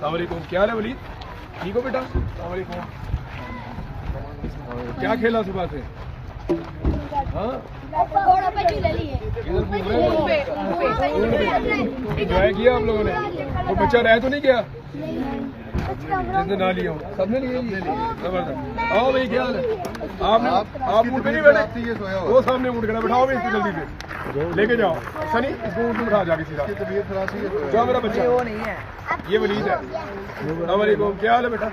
अस्सलामुअलैकुम, क्या हाल है वलीद? ठीक हो बेटा? अस्सलामुअलैकुम। क्या खेला सुबह से? हाँ एंजॉय किया आप लोगों ने? वो बच्चा रह तो नहीं गया जिसने ना लिया? सबने लिए? जबरदस्त। आओ भाई, क्या हाल है? आप उठ पे नहीं बैठे? वो सामने उठ गया, बैठाओ भाई इसको जल्दी से, लेके जाओ। सनी इसको उठ उठा जाके सीधा। क्या मेरा बच्चा? वो नहीं है, ये वलीद है। अस्सलामुअलैकुम, क्या हाल है बेटा?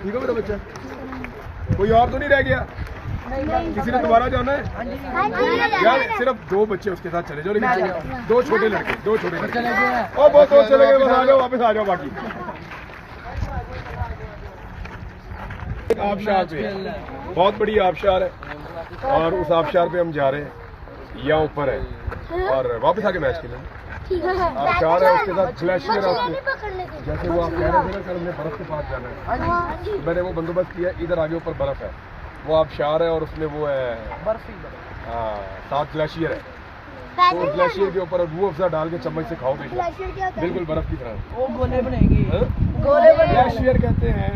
ठीक है मेरा बच्चा? कोई और तो नहीं रह गया? किसी ने दोबारा जाना है? यार सिर्फ 2 बच्चे उसके साथ चले जाओ, लेकिन 2 छोटे लड़के और बहुत चले गए। बस आ जाओ, वापस आ जाओ। बाकी आबशार पे बहुत बड़ी आबशार है और उस आबशार पे हम जा रहे हैं, या ऊपर है और वापस आके मैच खेलेंगे। आबशार है, उसके साथ ग्लेशियर है। जैसे वो आप कह रहे थे ना कल हमने बर्फ के पास जाना है, मैंने वो बंदोबस्त किया। इधर आगे ऊपर बर्फ है, वो आबशार है और उसमें वो है साथ ग्लेशियर है। तो ग्लेशियर के ऊपर रूह अफ़ज़ा डाल के चम्मच से खाओ, बिल्कुल बर्फ की तरह। वो गोले बनेंगे, ग्लेशियर कहते हैं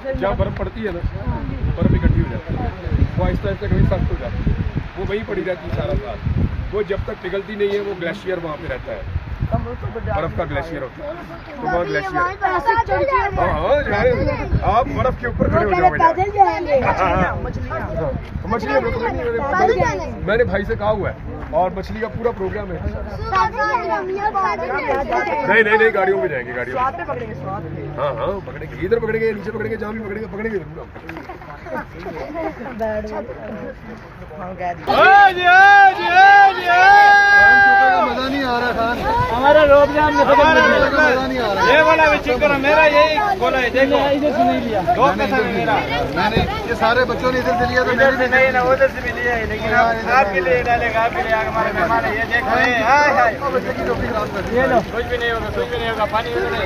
जहाँ बर्फ पड़ती है ना, बर्फ इकट्ठी हो जाती है, वो आहिस्ता आहिस्ता कभी सख्त हो जाती है, वो वहीं पड़ी रहती है सारा साल। वो जब तक पिघलती नहीं है वो ग्लेशियर वहाँ पे रहता है, बर्फ का ग्लेशियर होता है। तो वहाँ ग्लेशियर, हाँ आप बर्फ के ऊपर खड़े हो जाओ। मछलियाँ मैंने भाई से कहा हुआ है, और मछली का पूरा प्रोग्राम है। नहीं गाड़ियों में जाएंगे, गाड़ियों में। हाँ पकड़ेंगे, इधर पकड़ेंगे, नीचे पकड़ेंगे, जहाँ भी पकड़ेंगे जरूर। मजा नहीं आ रहा खान, हमारा रोब जान में मजा नहीं आ रहा। ये वाला विचित्र करो, मेरा यही बोला है, देखो इधर से नहीं लिया। मेरा मैंने ये सारे बच्चों ने इधर से लिया, तो इधर से नहीं ना उधर से भी लिया है, लेकिन आपके लिए डालेगा, आपके लिए हमारे मेहमान है। ये देखो, हाय बच्चे की टोपी खराब कर दी। कुछ भी नहीं होगा, कुछ भी नहीं होगा, पानी उधर है।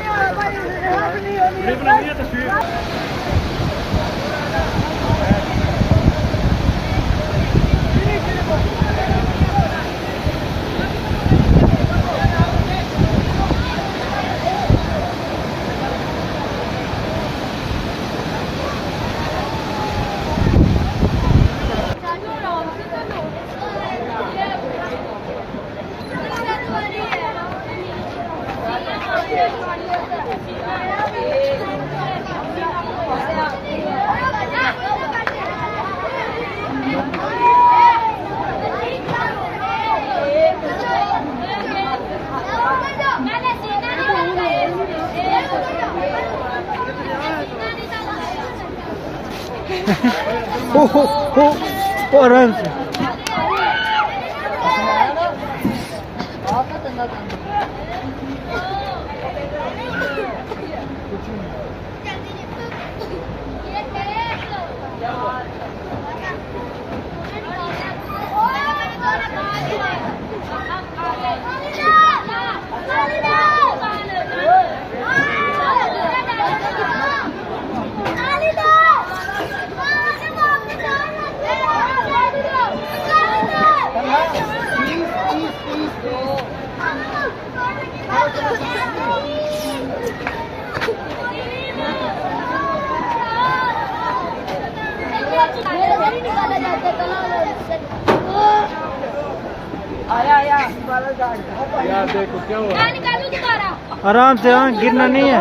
आराम से यार देखो क्या हुआ, आराम से, हाँ गिरना नहीं है।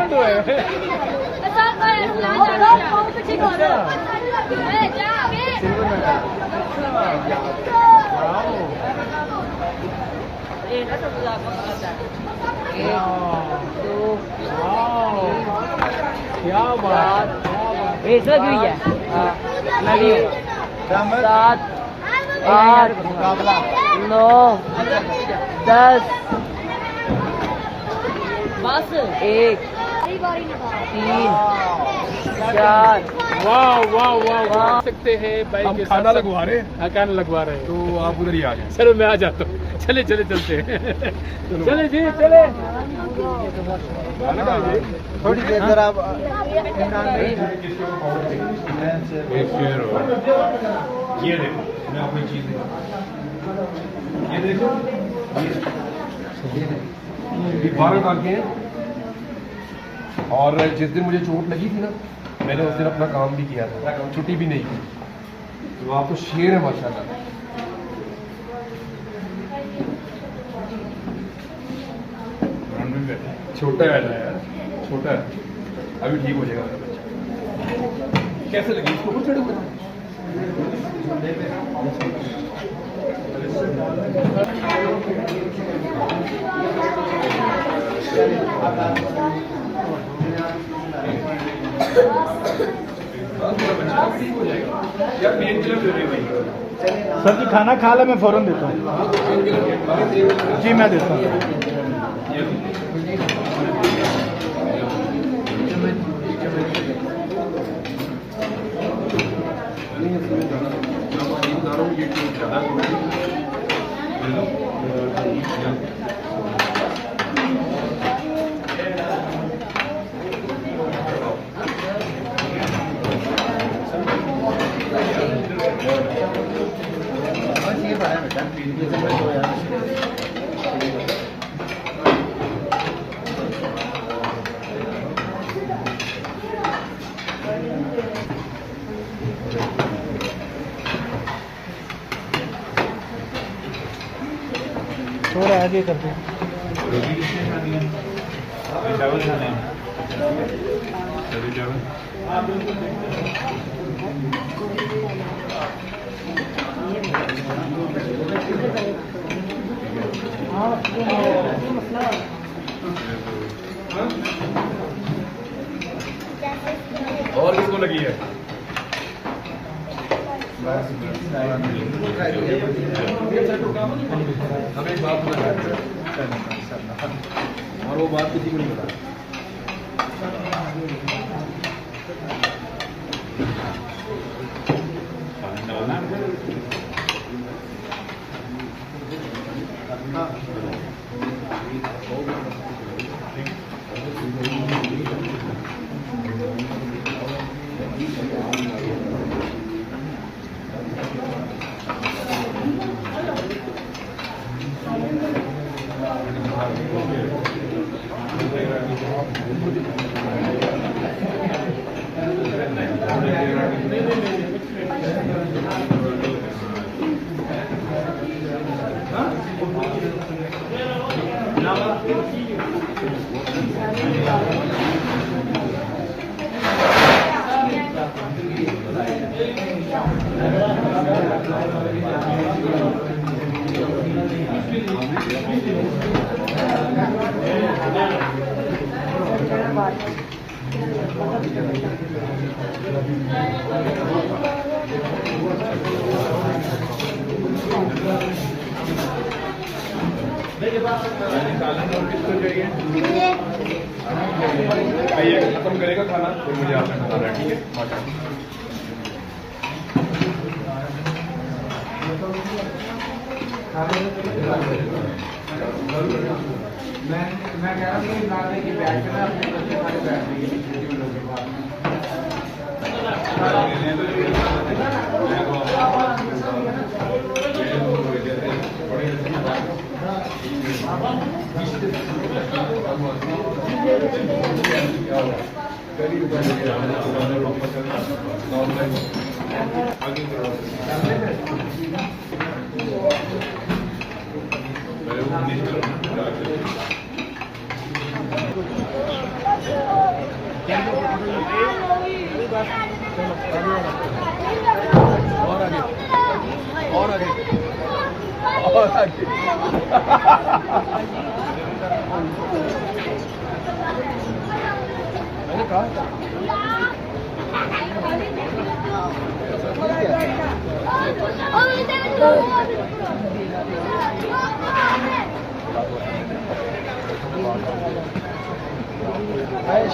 क्या बात, ऐसा क्यों है? 7 8 9 10 बस 1 3 4। वाह वाह वाह वाह सकते हैं भाई हम के खाना साथ लगवा रहे हैं, खाना लगवा रहे हैं। तो आप उधर ही आ जाए। चलो मैं आ जाता हूँ, चले चलते हैं। चले जी चले। थोड़ी देर जरा आप ये देखो, मैं अपनी चीज ये देखो, ये 12 डाल के हैं। और जिस दिन मुझे चोट लगी थी ना, मैंने उस दिन अपना काम भी किया था, छुट्टी भी नहीं की। तो आप तो शेर है माशाल्लाह। छोटा है ना यार, छोटा है, अभी ठीक हो जाएगा मेरा बच्चा। कैसे लगी इसको? कुछ चढ़े हुए सर जी खाना खा ले, मैं फौरन देता हूँ। जी मैं देता हूँ। थोड़ा आगे कर दो। और किसको लगी है? हमें एक बात बता, और वो बात किसी को नहीं बता। खत्म करेगा खाना तो मुझे आपने बताना, ठीक है? मैं कह रहा हूँ कि बैठ के अपने बच्चे सारे बैठ रही और आगे और आगे और आगे। मैंने कहा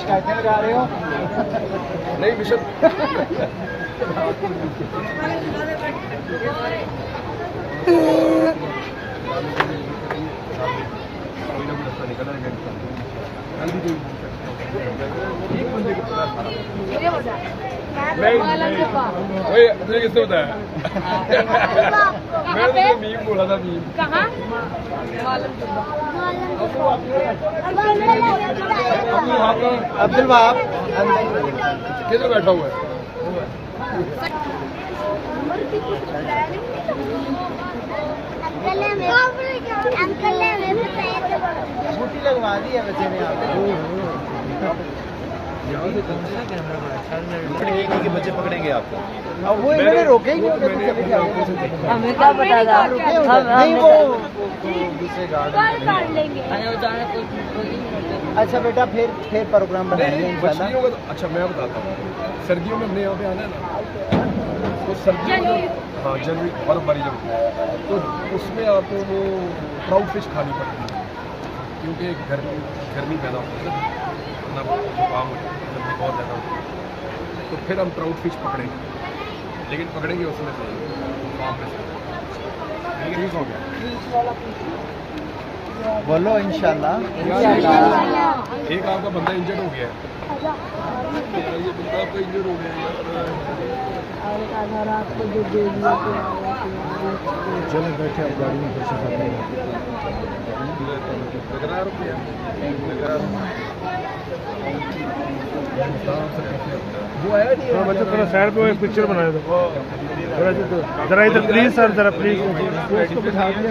शिकायतें लगा रहे हो? नहीं मिशन निकल बंदे को पता सारा। मालम के पास। ओए तुझे किसने बताया? मैं तुझे मीम बोला था मीम। कहाँ? मालम के पास। अब्दुल वहाब किधर बैठा हुआ है? छुट्टी लगवा दी है बच्चे ने यहाँ के बच्चे पकड़ेंगे आपको। अब वो इन्होंने रोके ही नहीं। हमें क्या पता था? नहीं वो दूसरे गार्ड अच्छा बेटा फिर प्रोग्राम बनाएंगे इंशाल्लाह। मछलियों का तो अच्छा मैं बताता हूँ। सर्दियों में हमने यहाँ पे आना है ना, तो सर्दियों में हाँ जनवरी बर्फ बारी जब तो उसमें आपको वो ट्राउट फिश खानी पड़ती है, क्योंकि गर्मी पैदा होती है ना, जुकाम हो जाता है, गर्मी बहुत ज़्यादा होती है। तो फिर हम ट्राउट फिश पकड़ेंगे, लेकिन पकड़ेंगे उसमें से फार्म में से। ठीक हो गया? बोलो इंशाल्लाह। एक आपका बंदा इंजर्ड हो गया है। ये बंदा आपका इंजर्ड हो गया है। चलो बैठे आप गाड़ी में पैसे खाते हैं। वो आया नहीं है बच्चों थोड़ा साइड पे एक पिक्चर बनाया था जरा इधर प्लीज सर, जरा प्लीज। उसको बिठा दिया।